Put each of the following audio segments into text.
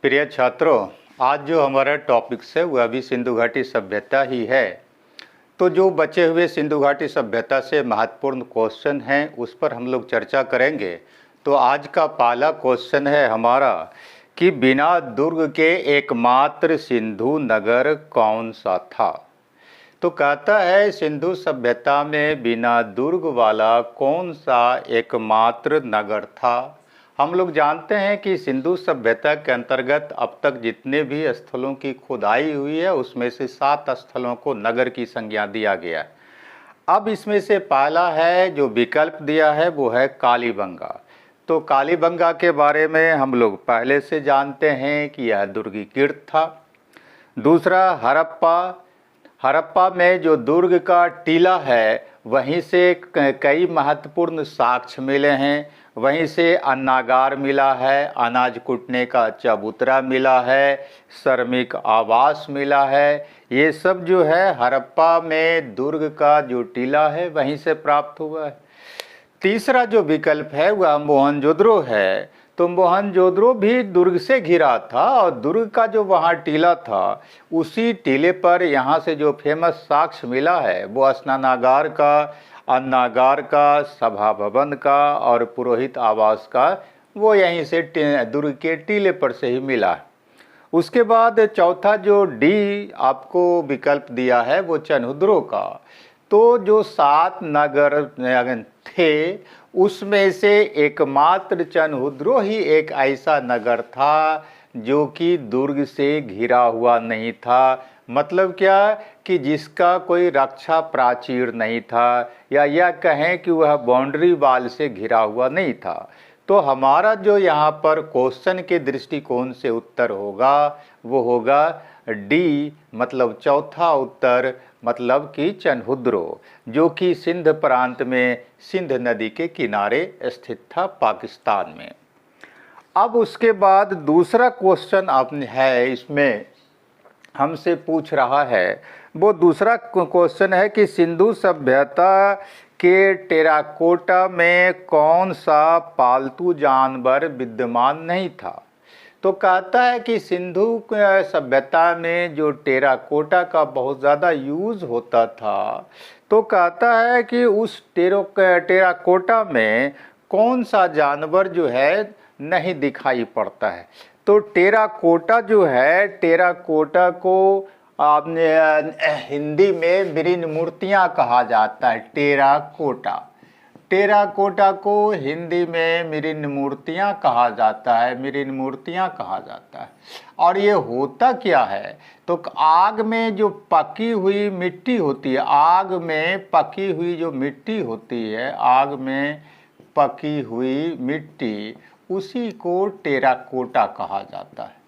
प्रिय छात्रों, आज जो हमारा टॉपिक्स है वह भी सिंधु घाटी सभ्यता ही है। तो जो बचे हुए सिंधु घाटी सभ्यता से महत्वपूर्ण क्वेश्चन हैं उस पर हम लोग चर्चा करेंगे। तो आज का पहला क्वेश्चन है हमारा कि बिना दुर्ग के एकमात्र सिंधु नगर कौन सा था। तो कहता है सिंधु सभ्यता में बिना दुर्ग वाला कौन सा एकमात्र नगर था। हम लोग जानते हैं कि सिंधु सभ्यता के अंतर्गत अब तक जितने भी स्थलों की खुदाई हुई है उसमें से 7 स्थलों को नगर की संज्ञा दिया गया है। अब इसमें से पहला है जो विकल्प दिया है वो है कालीबंगा। तो कालीबंगा के बारे में हम लोग पहले से जानते हैं कि यह दुर्गीकृत था। दूसरा हड़प्पा में जो दुर्ग का टीला है वहीं से कई महत्वपूर्ण साक्ष्य मिले हैं। वहीं से अन्नागार मिला है, अनाज कूटने का चबूतरा मिला है, श्रमिक आवास मिला है। ये सब जो है हड़प्पा में दुर्ग का जो टीला है वहीं से प्राप्त हुआ है। तीसरा जो विकल्प है वह मोहनजोदड़ो है। तो मोहनजोदड़ो भी दुर्ग से घिरा था और दुर्ग का जो वहाँ टीला था उसी टीले पर यहाँ से जो फेमस साक्ष्य मिला है वो स्नानागार का, अन्नागार का, सभा भवन का और पुरोहित आवास का, वो यहीं से दुर्ग के टीले पर से ही मिला है। उसके बाद चौथा जो डी आपको विकल्प दिया है वो चनहुद्रो का। तो जो 7 नगर थे उसमें से एकमात्र चनहुद्रो ही एक ऐसा नगर था जो कि दुर्ग से घिरा हुआ नहीं था। मतलब क्या कि जिसका कोई रक्षा प्राचीर नहीं था या यह कहें कि वह बाउंड्री वाल से घिरा हुआ नहीं था। तो हमारा जो यहाँ पर क्वेश्चन के दृष्टिकोण से उत्तर होगा वो होगा डी, मतलब चौथा उत्तर, मतलब कि चनहुद्रो, जो कि सिंध प्रांत में सिंध नदी के किनारे स्थित था पाकिस्तान में। अब उसके बाद दूसरा क्वेश्चन आपने है इसमें हमसे पूछ रहा है, वो दूसरा क्वेश्चन है कि सिंधु सभ्यता के टेराकोटा में कौन सा पालतू जानवर विद्यमान नहीं था। तो कहता है कि सिंधु सभ्यता में जो टेराकोटा का बहुत ज़्यादा यूज़ होता था, तो कहता है कि उस टेराकोटा में कौन सा जानवर जो है नहीं दिखाई पड़ता है। तो टेराकोटा जो है, टेराकोटा को आपने हिंदी में मृण मूर्तियाँ कहा जाता है। टेराकोटा को हिंदी में मृण मूर्तियाँ कहा जाता है, मृण मूर्तियाँ कहा जाता है। और ये होता क्या है, तो आग में जो पकी हुई मिट्टी होती है, आग में पकी हुई जो मिट्टी होती है, आग में पकी हुई मिट्टी, उसी को टेराकोटा कहा जाता है।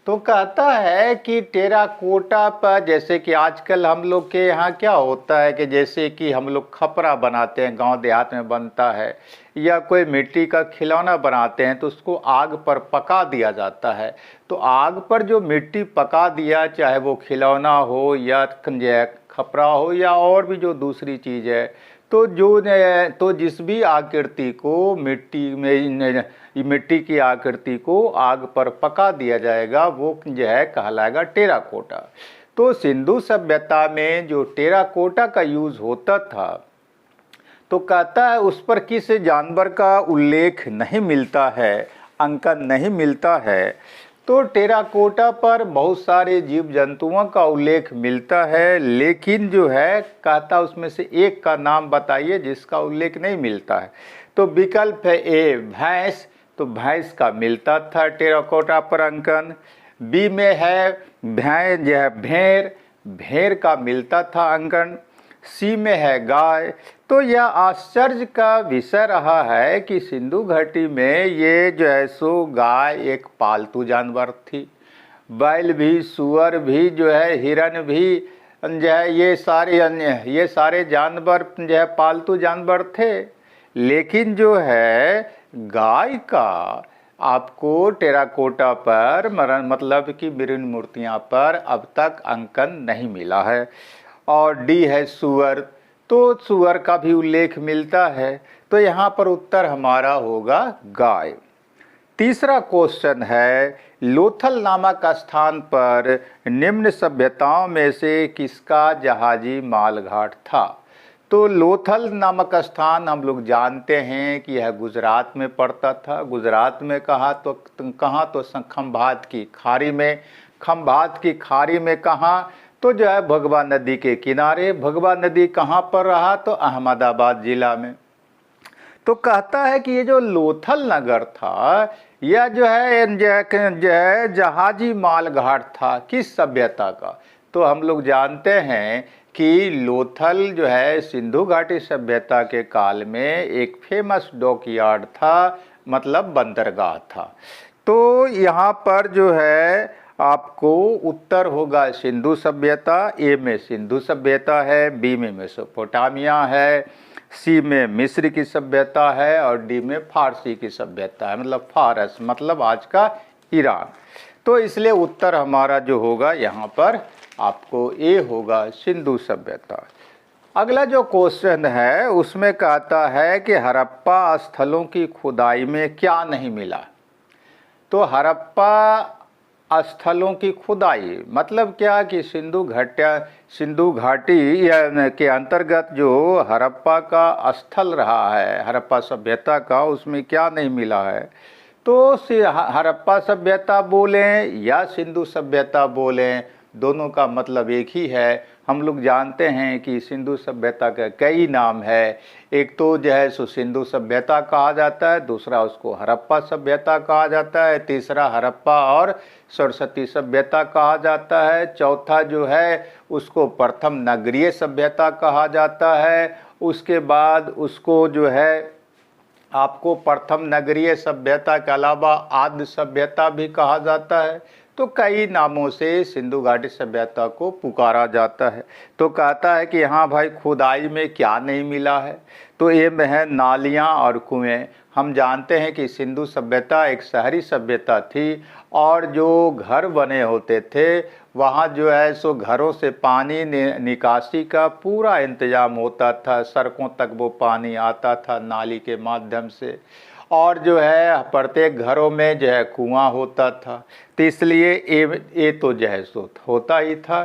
तो कहता है कि टेराकोटा पर, जैसे कि आजकल हम लोग के यहाँ क्या होता है कि जैसे कि हम लोग खपरा बनाते हैं, गांव देहात में बनता है, या कोई मिट्टी का खिलौना बनाते हैं तो उसको आग पर पका दिया जाता है। तो आग पर जो मिट्टी पका दिया, चाहे वो खिलौना हो या खपरा हो या और भी जो दूसरी चीज़ है, तो जिस भी आकृति को मिट्टी की आकृति को आग पर पका दिया जाएगा वो जो है कहलाएगा टेराकोटा। तो सिंधु सभ्यता में जो टेराकोटा का यूज़ होता था, तो कहता है उस पर किस जानवर का उल्लेख नहीं मिलता है, अंकन नहीं मिलता है। तो टेराकोटा पर बहुत सारे जीव जंतुओं का उल्लेख मिलता है, लेकिन जो है कहता उसमें से एक का नाम बताइए जिसका उल्लेख नहीं मिलता है। तो विकल्प है ए, भैंस। तो भैंस का मिलता था टेराकोटा पर अंकन। बी में है भेड़, भेड़ का मिलता था अंकन। सी में है गाय। तो यह आश्चर्य का विषय रहा है कि सिंधु घाटी में ये जो है सो गाय एक पालतू जानवर थी। बैल भी, सुअर भी जो है, हिरन भी जो है, ये सारे जानवर जो है पालतू जानवर थे। लेकिन जो है गाय का आपको टेराकोटा पर मतलब कि मृण मूर्तियाँ पर अब तक अंकन नहीं मिला है। और डी है सुअर। तो सुअर का भी उल्लेख मिलता है। तो यहाँ पर उत्तर हमारा होगा गाय। तीसरा क्वेश्चन है, लोथल नामक स्थान पर निम्न सभ्यताओं में से किसका जहाजी मालघाट था? तो लोथल नामक स्थान हम लोग जानते हैं कि यह गुजरात में पड़ता था। गुजरात में कहाँ तो खंभात की खाड़ी में। खंभात की खाड़ी में कहाँ? तो जो है भगवा नदी के किनारे। भगवा नदी कहाँ पर रहा? तो अहमदाबाद जिला में। तो कहता है कि ये जो लोथल नगर था यह जो है जहाजी मालघाट था। किस सभ्यता का? तो हम लोग जानते हैं कि लोथल जो है सिंधु घाटी सभ्यता के काल में एक फेमस डॉकयार्ड था, मतलब बंदरगाह था। तो यहाँ पर जो है आपको उत्तर होगा सिंधु सभ्यता। ए में सिंधु सभ्यता है, बी में मेसोपोटामिया है, सी में मिस्र की सभ्यता है और डी में फारसी की सभ्यता है, मतलब फारस मतलब आज का ईरान। तो इसलिए उत्तर हमारा जो होगा यहाँ पर आपको ए होगा सिंधु सभ्यता। अगला जो क्वेश्चन है उसमें कहता है कि हड़प्पा स्थलों की खुदाई में क्या नहीं मिला? तो हड़प्पा स्थलों की खुदाई मतलब क्या कि सिंधु घाटी के अंतर्गत जो हड़प्पा का स्थल रहा है, हड़प्पा सभ्यता का, उसमें क्या नहीं मिला है? तो हड़प्पा सभ्यता बोलें या सिंधु सभ्यता बोलें, दोनों का मतलब एक ही है। हम लोग जानते हैं कि सिंधु सभ्यता के कई नाम है। एक तो जो है सो सिंधु सभ्यता कहा जाता है, दूसरा उसको हड़प्पा सभ्यता कहा जाता है, तीसरा हड़प्पा और सरस्वती सभ्यता कहा जाता है, चौथा जो है उसको प्रथम नगरीय सभ्यता कहा जाता है, उसके बाद उसको जो है आपको प्रथम नगरीय सभ्यता के अलावा आद्य सभ्यता भी कहा जाता है। तो कई नामों से सिंधु घाटी सभ्यता को पुकारा जाता है। तो कहता है कि हाँ भाई खुदाई में क्या नहीं मिला है? तो ये में है नालियाँ और कुएं। हम जानते हैं कि सिंधु सभ्यता एक शहरी सभ्यता थी और जो घर बने होते थे वहाँ जो है सो घरों से पानी निकासी का पूरा इंतजाम होता था। सड़कों तक वो पानी आता था नाली के माध्यम से, और जो है प्रत्येक घरों में जो है कुआं होता था। तो इसलिए ये तो जो है सो होता ही था।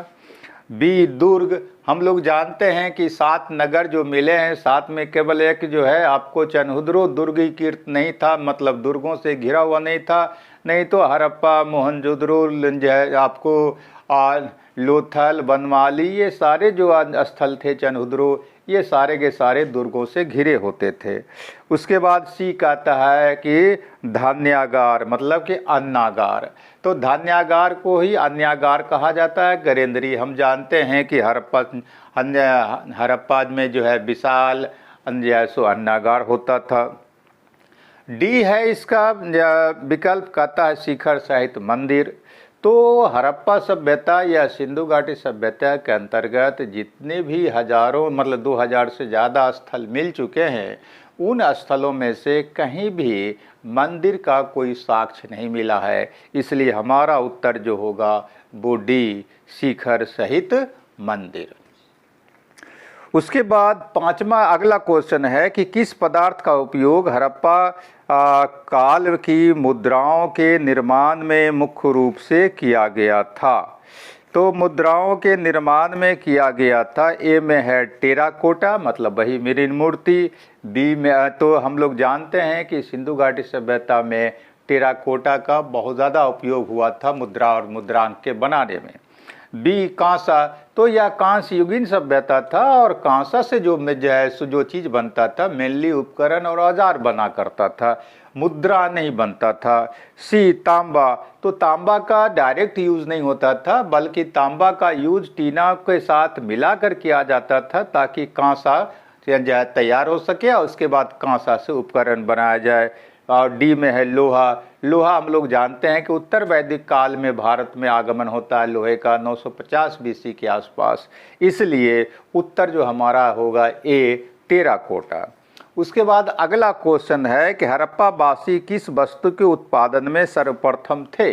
बी दुर्ग, हम लोग जानते हैं कि 7 नगर जो मिले हैं, 7 में केवल एक जो है आपको चनहुद्रो दुर्गीकृत नहीं था, मतलब दुर्गों से घिरा हुआ नहीं था। नहीं तो हड़प्पा, मोहनजोदड़ो जो है आपको लोथल, बनमाली, ये सारे जो स्थल थे, चनहुद्रो, ये सारे के सारे दुर्गों से घिरे होते थे। उसके बाद सी कहता है कि धान्यागार मतलब कि अन्नागार। तो धान्यागार को ही अन्यागार कहा जाता है। गरेंद्री, हम जानते हैं कि हड़प्पा में जो है विशाल अन्नागार होता था। डी है इसका विकल्प, कहता है शिखर सहित मंदिर। तो हड़प्पा सभ्यता या सिंधु घाटी सभ्यता के अंतर्गत जितने भी हजारों मतलब 2000 से ज़्यादा स्थल मिल चुके हैं, उन स्थलों में से कहीं भी मंदिर का कोई साक्ष्य नहीं मिला है। इसलिए हमारा उत्तर जो होगा वो डी, शिखर सहित मंदिर। उसके बाद पांचवा अगला क्वेश्चन है कि किस पदार्थ का उपयोग हड़प्पा काल की मुद्राओं के निर्माण में मुख्य रूप से किया गया था? तो मुद्राओं के निर्माण में किया गया था। ए में है टेराकोटा मतलब वही मृण मूर्ति। बी में तो हम लोग जानते हैं कि सिंधु घाटी सभ्यता में टेराकोटा का बहुत ज़्यादा उपयोग हुआ था मुद्रा और मुद्रांक के बनाने में। बी कांसा, तो यह कांस्य युगीन सभ्यता था और कांसा से जो चीज़ बनता था मेनली उपकरण और औजार बना करता था, मुद्रा नहीं बनता था। सी तांबा, तो तांबा का डायरेक्ट यूज़ नहीं होता था बल्कि तांबा का यूज टीना के साथ मिलाकर किया जाता था ताकि कांसा तैयार हो सके और उसके बाद कांसा से उपकरण बनाया जाए। और डी में है लोहा। लोहा हम लोग जानते हैं कि उत्तर वैदिक काल में भारत में आगमन होता है लोहे का 950 BC के आसपास। इसलिए उत्तर जो हमारा होगा ए, टेराकोटा। उसके बाद अगला क्वेश्चन है कि हड़प्पा वासी किस वस्तु के उत्पादन में सर्वप्रथम थे?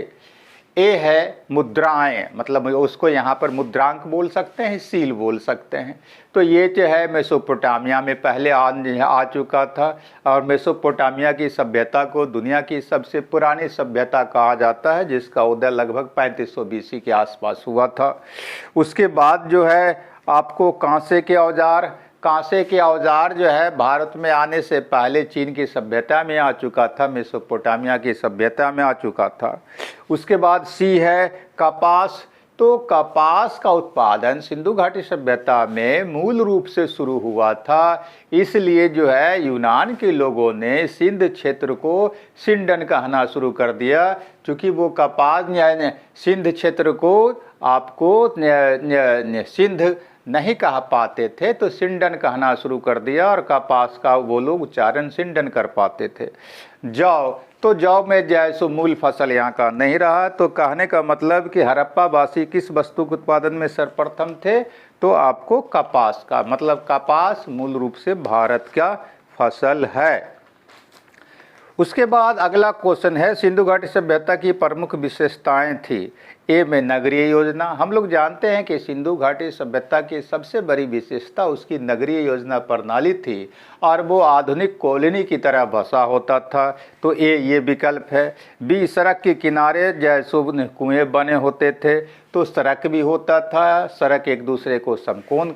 ए है मुद्राएं, मतलब उसको यहाँ पर मुद्रांक बोल सकते हैं, सील बोल सकते हैं। तो ये जो है मेसोपोटामिया में पहले आ चुका था, और मेसोपोटामिया की सभ्यता को दुनिया की सबसे पुरानी सभ्यता कहा जाता है, जिसका उदय लगभग 3500 BC के आसपास हुआ था। उसके बाद जो है आपको कांसे के औजार जो है भारत में आने से पहले चीन की सभ्यता में आ चुका था, मेसोपोटामिया की सभ्यता में आ चुका था। उसके बाद सी है कपास। तो कपास का उत्पादन सिंधु घाटी सभ्यता में मूल रूप से शुरू हुआ था, इसलिए जो है यूनान के लोगों ने सिंध क्षेत्र को सिंडन कहना शुरू कर दिया, क्योंकि वो कपास सिंध क्षेत्र को आपको सिंध नहीं कह पाते थे, तो सिंडन कहना शुरू कर दिया, और कपास का वो लोग उच्चारण सिंडन कर पाते थे। जौ, तो जौ में जैसो मूल फसल यहाँ का नहीं रहा। तो कहने का मतलब कि हड़प्पा वासी किस वस्तु के उत्पादन में सर्वप्रथम थे, तो आपको कपास का, मतलब कपास मूल रूप से भारत का फसल है। उसके बाद अगला क्वेश्चन है, सिंधु घाटी सभ्यता की प्रमुख विशेषताएं थी। ए में नगरीय योजना। हम लोग जानते हैं कि सिंधु घाटी सभ्यता की सबसे बड़ी विशेषता उसकी नगरीय योजना प्रणाली थी, और वो आधुनिक कॉलोनी की तरह बसा होता था। तो ए ये विकल्प है। बी सड़क के किनारे जैसो कुएं बने होते थे, तो सड़क भी होता था, सड़क एक दूसरे को समकोण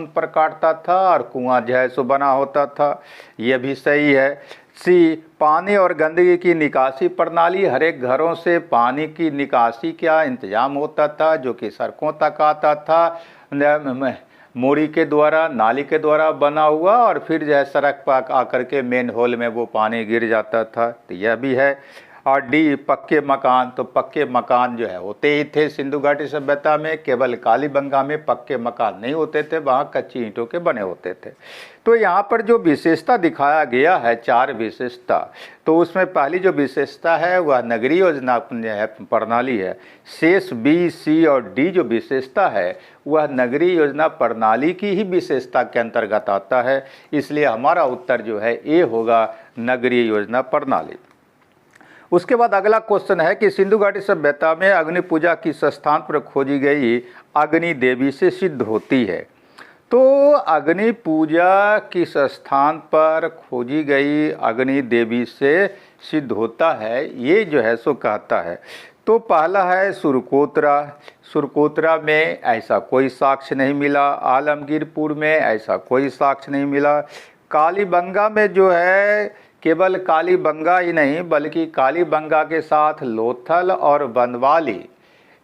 पर काटता था, और कुआं जैसो बना होता था, यह भी सही है। सी पानी और गंदगी की निकासी प्रणाली। हर एक घरों से पानी की निकासी का इंतजाम होता था, जो कि सड़कों तक आता था, मोरी के द्वारा, नाली के द्वारा बना हुआ, और फिर जो है सड़क पर आकर के मेन होल में वो पानी गिर जाता था। तो यह भी है। और डी पक्के मकान। तो पक्के मकान जो है होते ही थे सिंधु घाटी सभ्यता में, केवल कालीबंगा में पक्के मकान नहीं होते थे, वहाँ कच्ची ईंटों के बने होते थे। तो यहाँ पर जो विशेषता दिखाया गया है, 4 विशेषता, तो उसमें पहली जो विशेषता है वह नगरीय योजना प्रणाली है। शेष बी, सी और डी जो विशेषता है वह नगरीय योजना प्रणाली की ही विशेषता के अंतर्गत आता है, इसलिए हमारा उत्तर जो है ए होगा, नगरीय योजना प्रणाली। उसके बाद अगला क्वेश्चन है कि सिंधु घाटी सभ्यता में अग्नि पूजा किस स्थान पर खोजी गई अग्नि देवी से सिद्ध होती है। तो अग्नि पूजा किस स्थान पर खोजी गई अग्नि देवी से सिद्ध होता है, ये जो है सो कहता है। तो पहला है सुरकोतरा। सुरकोतरा में ऐसा कोई साक्ष्य नहीं मिला। आलमगीरपुर में ऐसा कोई साक्ष्य नहीं मिला। कालीबंगा में जो है केवल कालीबंगा ही नहीं, बल्कि कालीबंगा के साथ लोथल और बनवाली,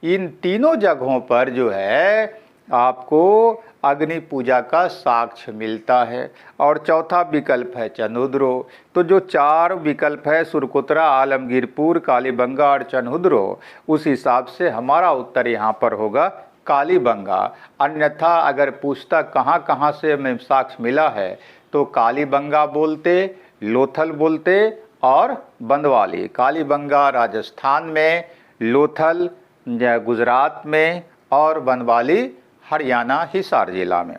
इन तीनों जगहों पर जो है आपको अग्नि पूजा का साक्ष्य मिलता है। और चौथा विकल्प है चन्हुद्रो। तो जो 4 विकल्प है, सुरकोतरा, आलमगीरपुर, कालीबंगा और चन्हुद्रो, उस हिसाब से हमारा उत्तर यहाँ पर होगा कालीबंगा। अन्यथा अगर पूछता कहाँ कहाँ से हमें साक्ष्य मिला है, तो कालीबंगा बोलते, लोथल बोलते और बंदवाली। कालीबंगा राजस्थान में, लोथल गुजरात में और बनवाली हरियाणा हिसार जिला में।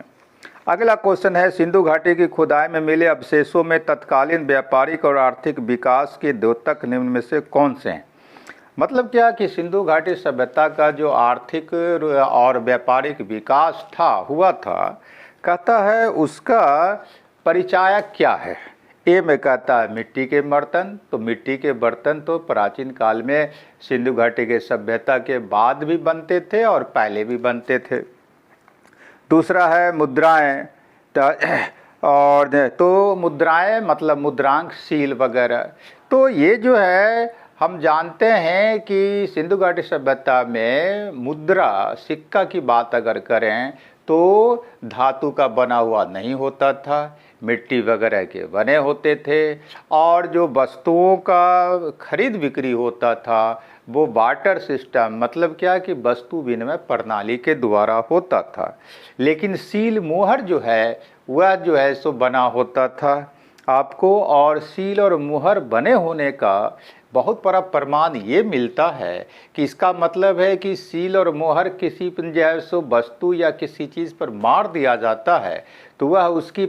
अगला क्वेश्चन है, सिंधु घाटी की खुदाई में मिले अवशेषों में तत्कालीन व्यापारिक और आर्थिक विकास के द्योतक निम्न में से कौन से हैं। मतलब क्या कि सिंधु घाटी सभ्यता का जो आर्थिक और व्यापारिक विकास हुआ था, कहता है उसका परिचायक क्या है। ए में कहता है मिट्टी के बर्तन। तो मिट्टी के बर्तन तो प्राचीन काल में सिंधु घाटी के सभ्यता के बाद भी बनते थे और पहले भी बनते थे। दूसरा है मुद्राएं। और तो मुद्राएं मतलब मुद्रांक, सील वगैरह। तो ये जो है हम जानते हैं कि सिंधु घाटी सभ्यता में मुद्रा, सिक्का की बात अगर करें तो धातु का बना हुआ नहीं होता था, मिट्टी वगैरह के बने होते थे। और जो वस्तुओं का खरीद बिक्री होता था वो बार्टर सिस्टम, मतलब क्या कि वस्तु विनिमय प्रणाली के द्वारा होता था। लेकिन सील मुहर जो है वह जो है सो बना होता था आपको। और सील और मुहर बने होने का बहुत बड़ा प्रमाण ये मिलता है कि इसका मतलब है कि सील और मोहर किसी पर जो है सो वस्तु या किसी चीज़ पर मार दिया जाता है तो वह उसकी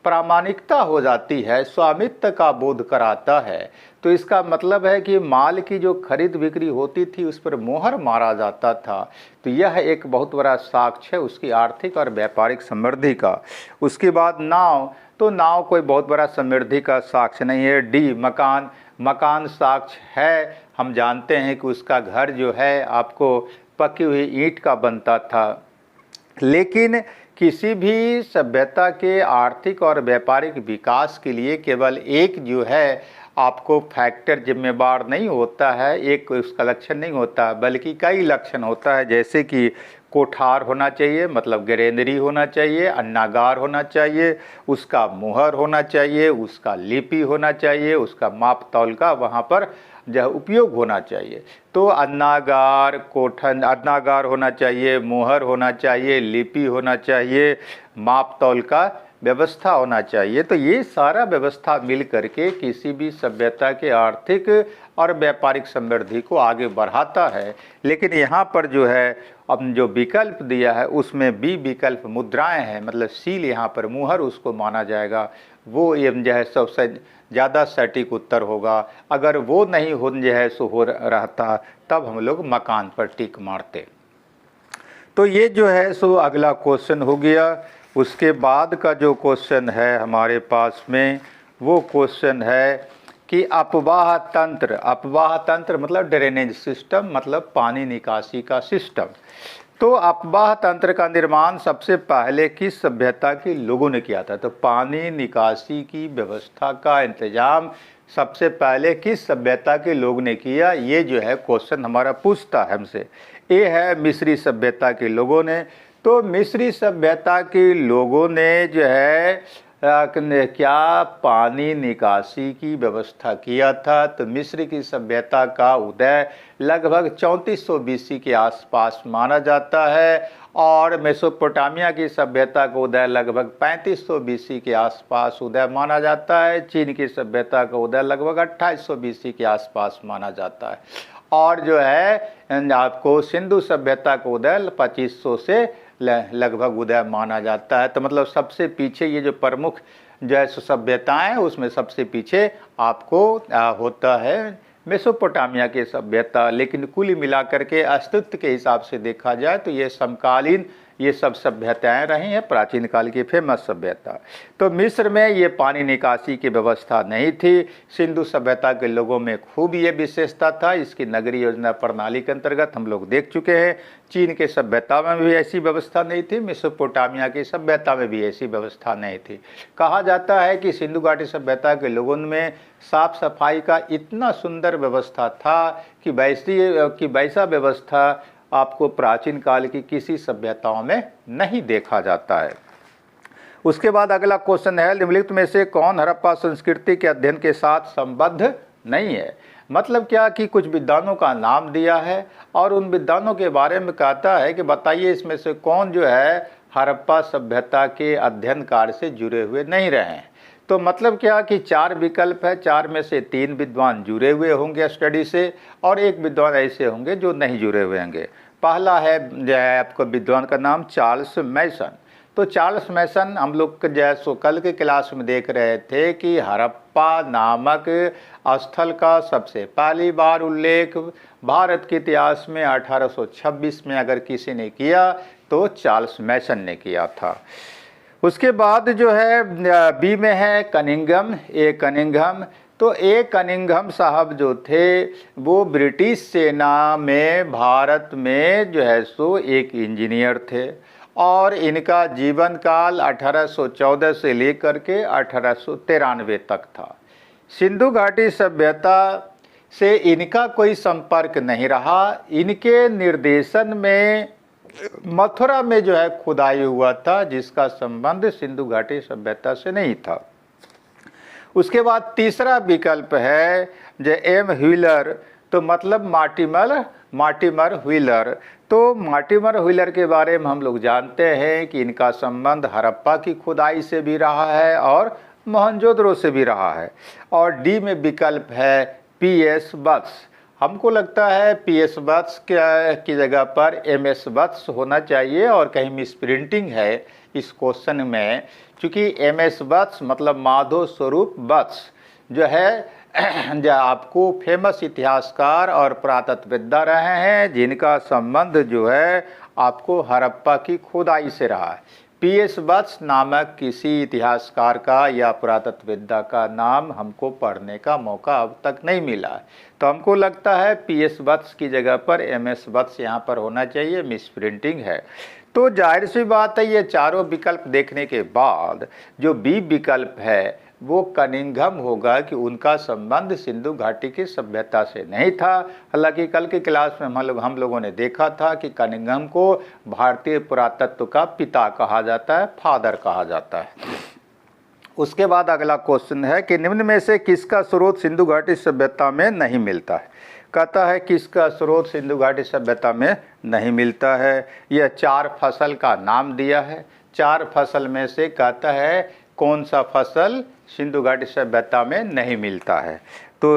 प्रामाणिकता हो जाती है, स्वामित्व का बोध कराता है। तो इसका मतलब है कि माल की जो खरीद बिक्री होती थी उस पर मोहर मारा जाता था। तो यह एक बहुत बड़ा साक्ष्य है उसकी आर्थिक और व्यापारिक समृद्धि का। उसके बाद नाव, तो नाव कोई बहुत बड़ा समृद्धि का साक्ष्य नहीं है। डी, मकान, मकान साक्ष्य है। हम जानते हैं कि उसका घर जो है आपको पकी हुई ईंट का बनता था। लेकिन किसी भी सभ्यता के आर्थिक और व्यापारिक विकास के लिए केवल एक जो है आपको फैक्टर जिम्मेवार नहीं होता है, एक उसका लक्षण नहीं होता, बल्कि कई लक्षण होता है। जैसे कि कोठार होना चाहिए, मतलब ग्रेनरी होना चाहिए, अन्नागार होना चाहिए, उसका मुहर होना चाहिए, उसका लिपि होना चाहिए, उसका माप तौल का वहाँ पर जो उपयोग होना चाहिए। तो अन्नागार, कोठन, अन्नागार होना चाहिए, मुहर होना चाहिए, लिपि होना चाहिए, माप तौल का व्यवस्था होना चाहिए। तो ये सारा व्यवस्था मिल करके किसी भी सभ्यता के आर्थिक और व्यापारिक समृद्धि को आगे बढ़ाता है। लेकिन यहाँ पर जो है अब जो विकल्प दिया है उसमें बी विकल्प मुद्राएं हैं, मतलब सील यहाँ पर मुहर उसको माना जाएगा, वो ये जो है सबसे ज़्यादा सटीक उत्तर होगा। अगर वो नहीं हो जो है सो हो रहता तब हम लोग मकान पर टिक मारते। तो ये जो है सो अगला क्वेश्चन हो गया। उसके बाद का जो क्वेश्चन है हमारे पास में वो क्वेश्चन है कि अपवाह तंत्र, अपवाह तंत्र मतलब ड्रेनेज सिस्टम, मतलब पानी निकासी का सिस्टम। तो अपवाह तंत्र का निर्माण सबसे पहले किस सभ्यता के लोगों ने किया था? तो पानी निकासी की व्यवस्था का इंतजाम सबसे पहले किस सभ्यता के लोग ने किया? ये जो है क्वेश्चन हमारा पूछता है हमसे। ये है मिस्री सभ्यता के लोगों ने। तो मिस्री सभ्यता के लोगों ने जो है क्या पानी निकासी की व्यवस्था किया था? तो मिस्र की सभ्यता का उदय लगभग 3400 BC के आसपास माना जाता है और मेसोपोटामिया की सभ्यता का उदय लगभग 3500 BC के आसपास उदय माना जाता है। चीन की सभ्यता का उदय लगभग 2800 BC के आसपास माना जाता है और जो है आपको सिंधु सभ्यता का उदय 2500 से लगभग उदय माना जाता है। तो मतलब सबसे पीछे ये जो प्रमुख जो है सभ्यताएं उसमें सबसे पीछे आपको होता है मेसोपोटामिया की सभ्यता। लेकिन कुल मिलाकर के अस्तित्व के हिसाब से देखा जाए तो ये समकालीन ये सब सभ्यताएं रही हैं, प्राचीन काल की फेमस सभ्यता। तो मिस्र में ये पानी निकासी की व्यवस्था नहीं थी। सिंधु सभ्यता के लोगों में खूब ये विशेषता था, इसकी नगरीय योजना प्रणाली के अंतर्गत हम लोग देख चुके हैं। चीन के सभ्यता में भी ऐसी व्यवस्था नहीं थी, मेसोपोटामिया की सभ्यता में भी ऐसी व्यवस्था नहीं थी। कहा जाता है कि सिंधु घाटी सभ्यता के लोगों में साफ सफाई का इतना सुंदर व्यवस्था था कि वैसा व्यवस्था आपको प्राचीन काल की किसी सभ्यताओं में नहीं देखा जाता है। उसके बाद अगला क्वेश्चन है निम्नलिखित में से कौन हड़प्पा संस्कृति के अध्ययन के साथ संबद्ध नहीं है? मतलब क्या कि कुछ विद्वानों का नाम दिया है और उन विद्वानों के बारे में कहता है कि बताइए इसमें से कौन जो है हड़प्पा सभ्यता के अध्ययन कार्य से जुड़े हुए नहीं रहे हैं। तो मतलब क्या कि 4 विकल्प है, 4 में से 3 विद्वान जुड़े हुए होंगे स्टडी से और 1 विद्वान ऐसे होंगे जो नहीं जुड़े हुए होंगे। पहला है जो है आपको विद्वान का नाम चार्ल्स मैसन। तो चार्ल्स मैसन हम लोग जैसो कल के क्लास में देख रहे थे कि हड़प्पा नामक स्थल का सबसे पहली बार उल्लेख भारत के इतिहास में 1826 में अगर किसी ने किया तो चार्ल्स मैसन ने किया था। उसके बाद जो है बी में है कनिंघम, ए कनिंघम। तो ए कनिंघम साहब जो थे वो ब्रिटिश सेना में भारत में जो है सो एक इंजीनियर थे और इनका जीवन काल 1814 से लेकर के 1893 तक था। सिंधु घाटी सभ्यता से इनका कोई संपर्क नहीं रहा। इनके निर्देशन में मथुरा में जो है खुदाई हुआ था जिसका संबंध सिंधु घाटी सभ्यता से नहीं था। उसके बाद तीसरा विकल्प है जो एम व्हीलर, तो मतलब मार्टिमर व्हीलर। तो मार्टिमर व्हीलर के बारे में हम लोग जानते हैं कि इनका संबंध हड़प्पा की खुदाई से भी रहा है और मोहनजोदड़ो से भी रहा है। और डी में विकल्प है PS वत्स। हमको लगता है PS वत्स की जगह पर MS वत्स होना चाहिए और कहीं मिस प्रिंटिंग है इस क्वेश्चन में, क्योंकि MS वत्स मतलब माधव स्वरूप वत्स जो है जो आपको फेमस इतिहासकार और पुरातत्वविद्या रहे हैं, जिनका संबंध जो है आपको हड़प्पा की खुदाई से रहा है। PS वत्स नामक किसी इतिहासकार का या पुरातत्वविद्या का नाम हमको पढ़ने का मौका अब तक नहीं मिला है, तो हमको लगता है PS वत्स की जगह पर MS वत्स यहाँ पर होना चाहिए, मिस प्रिंटिंग है। तो जाहिर सी बात है, ये चारों विकल्प देखने के बाद जो B विकल्प है वो कनिंघम होगा कि उनका संबंध सिंधु घाटी की सभ्यता से नहीं था। हालांकि कल की क्लास में हम लोगों ने देखा था कि कनिंघम को भारतीय पुरातत्व का पिता कहा जाता है, फादर कहा जाता है। उसके बाद अगला क्वेश्चन है कि निम्न में से किसका स्रोत सिंधु घाटी सभ्यता में नहीं मिलता है। कहता है किसका स्रोत सिंधु घाटी सभ्यता में नहीं मिलता है। यह 4 फसल का नाम दिया है, 4 फसल में से कहता है कौन सा फसल सिंधु घाटी सभ्यता में नहीं मिलता है। तो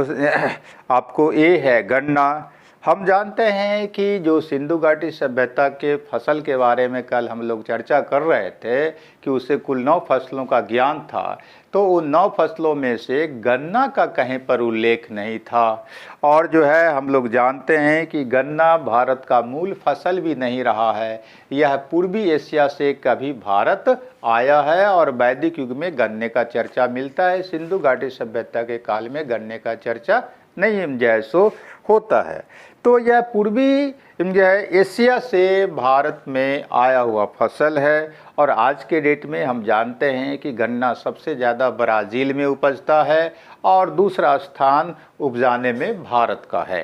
आपको ए है गन्ना। हम जानते हैं कि जो सिंधु घाटी सभ्यता के फसल के बारे में कल हम लोग चर्चा कर रहे थे कि उसे कुल 9 फसलों का ज्ञान था, तो उन 9 फसलों में से गन्ना का कहीं पर उल्लेख नहीं था। और जो है हम लोग जानते हैं कि गन्ना भारत का मूल फसल भी नहीं रहा है, यह पूर्वी एशिया से कभी भारत आया है और वैदिक युग में गन्ने का चर्चा मिलता है। सिंधु घाटी सभ्यता के काल में गन्ने का चर्चा नहीं जैसो होता है। तो यह पूर्वी जो है एशिया से भारत में आया हुआ फसल है। और आज के डेट में हम जानते हैं कि गन्ना सबसे ज़्यादा ब्राज़ील में उपजता है और दूसरा स्थान उपजाने में भारत का है।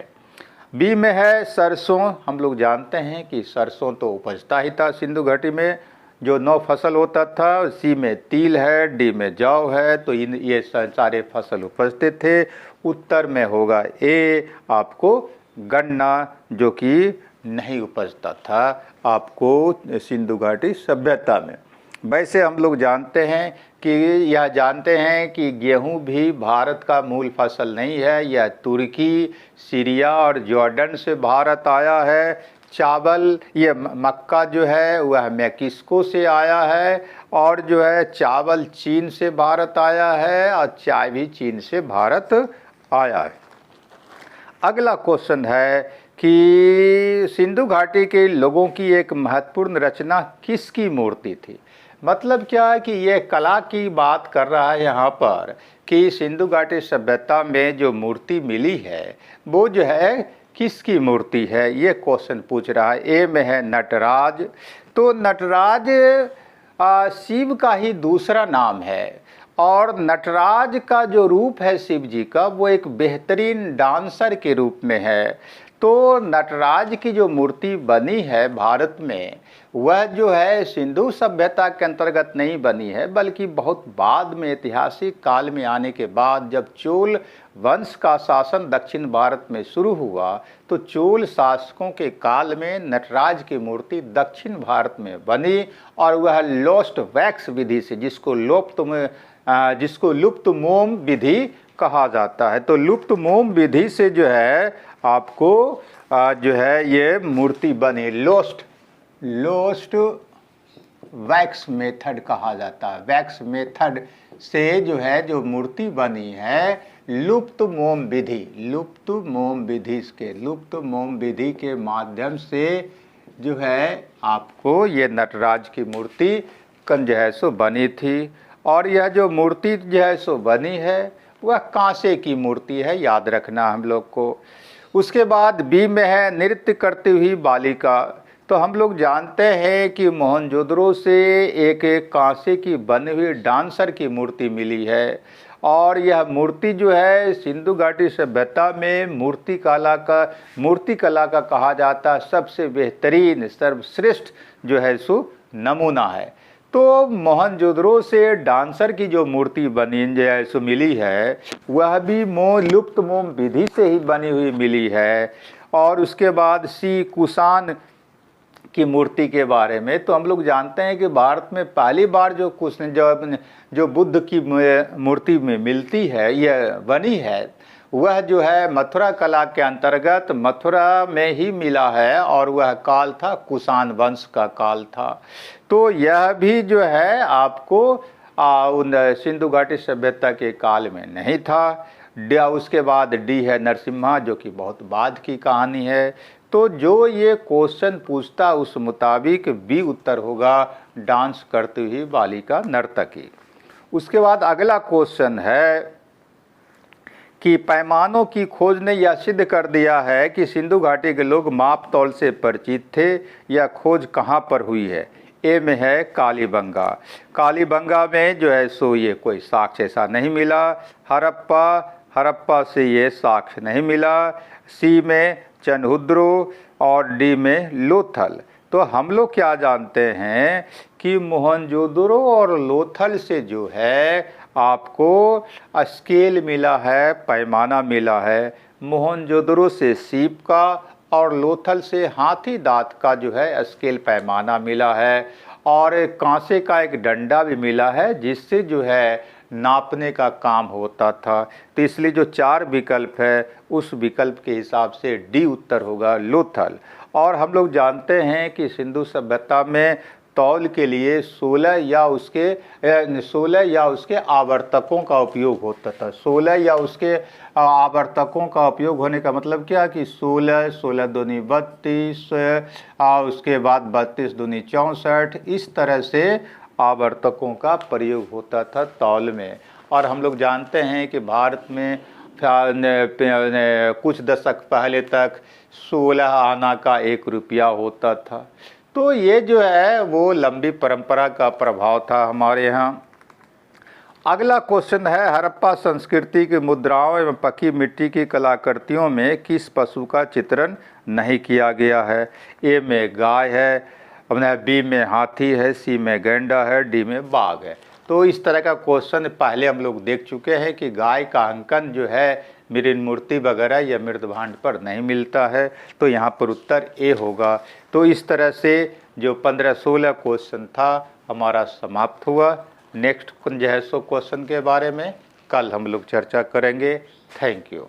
बी में है सरसों। हम लोग जानते हैं कि सरसों तो उपजता ही था सिंधु घाटी में, जो 9 फसल होता था। सी में तिल है, डी में जौ है, तो ये सारे फसल उपजते थे। उत्तर में होगा ए आपको गन्ना, जो कि नहीं उपजता था आपको सिंधु घाटी सभ्यता में। वैसे हम लोग जानते हैं कि यह जानते हैं कि गेहूं भी भारत का मूल फसल नहीं है, यह तुर्की, सीरिया और जॉर्डन से भारत आया है। चावल, ये मक्का जो है वह मैक्सिको से आया है और जो है चावल चीन से भारत आया है और चाय भी चीन से भारत आया है। अगला क्वेश्चन है कि सिंधु घाटी के लोगों की एक महत्वपूर्ण रचना किसकी मूर्ति थी। मतलब क्या है कि ये कला की बात कर रहा है यहाँ पर कि सिंधु घाटी सभ्यता में जो मूर्ति मिली है वो जो है किसकी मूर्ति है, ये क्वेश्चन पूछ रहा है। ए में है नटराज। तो नटराज शिव का ही दूसरा नाम है और नटराज का जो रूप है शिव जी का वो एक बेहतरीन डांसर के रूप में है। तो नटराज की जो मूर्ति बनी है भारत में वह जो है सिंधु सभ्यता के अंतर्गत नहीं बनी है, बल्कि बहुत बाद में ऐतिहासिक काल में आने के बाद जब चोल वंश का शासन दक्षिण भारत में शुरू हुआ तो चोल शासकों के काल में नटराज की मूर्ति दक्षिण भारत में बनी और वह लोस्ट वैक्स विधि से, जिसको लुप्त मोम विधि कहा जाता है। तो लुप्त मोम विधि से जो है आपको जो है ये मूर्ति बनी, लोस्ट वैक्स मेथड कहा जाता है। वैक्स मेथड से जो है जो मूर्ति बनी है लुप्त मोम विधि के माध्यम से जो है आपको ये नटराज की मूर्ति जो है सो बनी थी। और यह जो मूर्ति जो है सो बनी है वह कांसे की मूर्ति है, याद रखना हम लोग को। उसके बाद बी में है नृत्य करती हुई बालिका। तो हम लोग जानते हैं कि मोहनजोदड़ो से एक कांसे की बनी हुई डांसर की मूर्ति मिली है और यह मूर्ति जो है सिंधु घाटी सभ्यता में मूर्ति कला का कहा जाता सबसे बेहतरीन सर्वश्रेष्ठ जो है सो नमूना है। तो मोहनजोदड़ो से डांसर की जो मूर्ति बनी जो है सो मिली है वह भी लुप्त मोम विधि से ही बनी हुई मिली है। और उसके बाद सी कुषाण की मूर्ति के बारे में तो हम लोग जानते हैं कि भारत में पहली बार जो बुद्ध की मूर्ति में मिलती है, यह बनी है, वह जो है मथुरा कला के अंतर्गत मथुरा में ही मिला है और वह काल था कुषाण वंश का काल था। तो यह भी जो है आपको उन सिंधु घाटी सभ्यता के काल में नहीं था। उसके बाद डी है नरसिम्हा, जो कि बहुत बाद की कहानी है। तो जो ये क्वेश्चन पूछता उस मुताबिक बी उत्तर होगा, डांस करती हुई बालिका नर्तकी। उसके बाद अगला क्वेश्चन है कि पैमानों की खोज ने यह सिद्ध कर दिया है कि सिंधु घाटी के लोग माप तौल से परिचित थे। यह खोज कहाँ पर हुई है? ए में है कालीबंगा। कालीबंगा में जो है सो ये कोई साक्ष्य ऐसा नहीं मिला। हड़प्पा से ये साक्ष्य नहीं मिला। सी में चनहुद्रो और डी में लोथल। तो हम लोग क्या जानते हैं कि मोहनजोदड़ो और लोथल से जो है आपको स्केल मिला है, पैमाना मिला है। मोहनजोदड़ो से सीप का और लोथल से हाथी दांत का जो है स्केल पैमाना मिला है, और कांसे का एक डंडा भी मिला है जिससे जो है नापने का काम होता था। तो इसलिए जो 4 विकल्प है उस विकल्प के हिसाब से डी उत्तर होगा, लोथल। और हम लोग जानते हैं कि सिंधु सभ्यता में तौल के लिए 16 या उसके आवर्तकों का उपयोग होता था। 16 या उसके आवर्तकों का उपयोग होने का मतलब क्या कि 16 दूनी 32, उसके बाद 32 दूनी 64, इस तरह से आवर्तकों का प्रयोग होता था तौल में। और हम लोग जानते हैं कि भारत में कुछ दशक पहले तक 16 आना का 1 रुपया होता था। तो ये जो है वो लंबी परंपरा का प्रभाव था हमारे यहाँ। अगला क्वेश्चन है, हड़प्पा संस्कृति की मुद्राओं एवं पकी मिट्टी की कलाकृतियों में किस पशु का चित्रण नहीं किया गया है? ए में गाय है, बी में हाथी है, सी में गैंडा है, डी में बाघ है। तो इस तरह का क्वेश्चन पहले हम लोग देख चुके हैं कि गाय का अंकन जो है मृण मूर्ति वगैरह या मृदभांड पर नहीं मिलता है। तो यहाँ पर उत्तर ए होगा। तो इस तरह से जो 15-16 क्वेश्चन था हमारा समाप्त हुआ। नेक्स्ट जो है सो क्वेश्चन के बारे में कल हम लोग चर्चा करेंगे। Thank you.